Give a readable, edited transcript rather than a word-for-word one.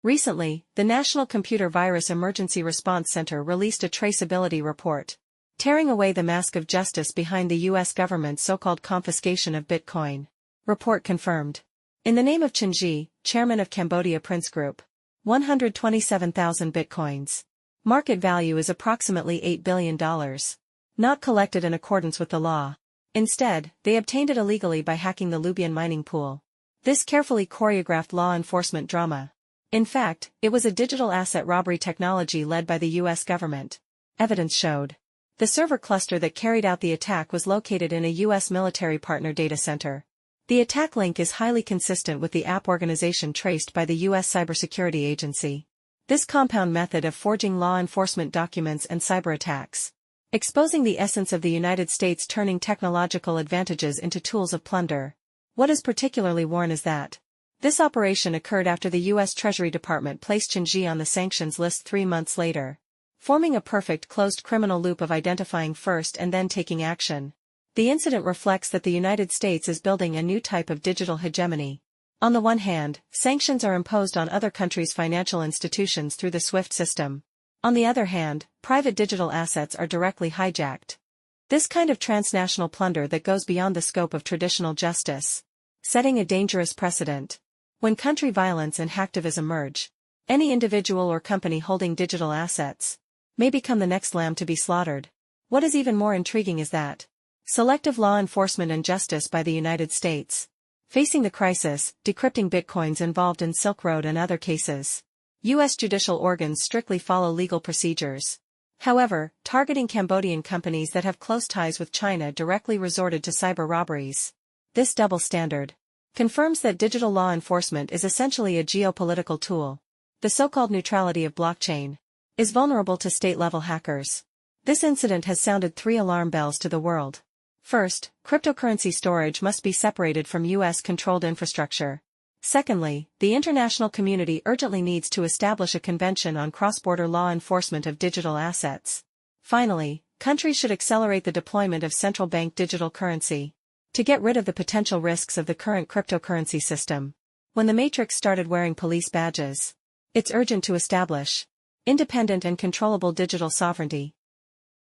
Recently, the National Computer Virus Emergency Response Center released a traceability report, tearing away the mask of justice behind the U.S. government's so-called confiscation of Bitcoin. Report confirmed. In the name of Chen Ji, chairman of Cambodia Prince Group, 127,000 Bitcoins. Market value is approximately $8 billion. Not collected in accordance with the law. Instead, they obtained it illegally by hacking the Lubian mining pool. This carefully choreographed law enforcement drama. In fact, it was a digital asset robbery technology led by the U.S. government. Evidence showed. The server cluster that carried out the attack was located in a U.S. military partner data center. The attack link is highly consistent with the app organization traced by the U.S. Cybersecurity Agency. This compound method of forging law enforcement documents and cyber attacks, exposing the essence of the United States turning technological advantages into tools of plunder. What is particularly worrying is that this operation occurred after the U.S. Treasury Department placed Chen Ji on the sanctions list 3 months later, forming a perfect closed criminal loop of identifying first and then taking action. The incident reflects that the United States is building a new type of digital hegemony. On the one hand, sanctions are imposed on other countries' financial institutions through the SWIFT system. On the other hand, private digital assets are directly hijacked. This kind of transnational plunder that goes beyond the scope of traditional justice, setting a dangerous precedent. When country violence and hacktivism merge, any individual or company holding digital assets may become the next lamb to be slaughtered. What is even more intriguing is that selective law enforcement and justice by the United States. Facing the crisis, decrypting bitcoins involved in Silk Road and other cases. U.S. judicial organs strictly follow legal procedures. However, targeting Cambodian companies that have close ties with China directly resorted to cyber robberies. This double standard confirms that digital law enforcement is essentially a geopolitical tool. The so-called neutrality of blockchain is vulnerable to state-level hackers. This incident has sounded 3 alarm bells to the world. First, cryptocurrency storage must be separated from U.S.-controlled infrastructure. Secondly, the international community urgently needs to establish a convention on cross-border law enforcement of digital assets. Finally, countries should accelerate the deployment of central bank digital currency to get rid of the potential risks of the current cryptocurrency system. When the Matrix started wearing police badges, it's urgent to establish independent and controllable digital sovereignty.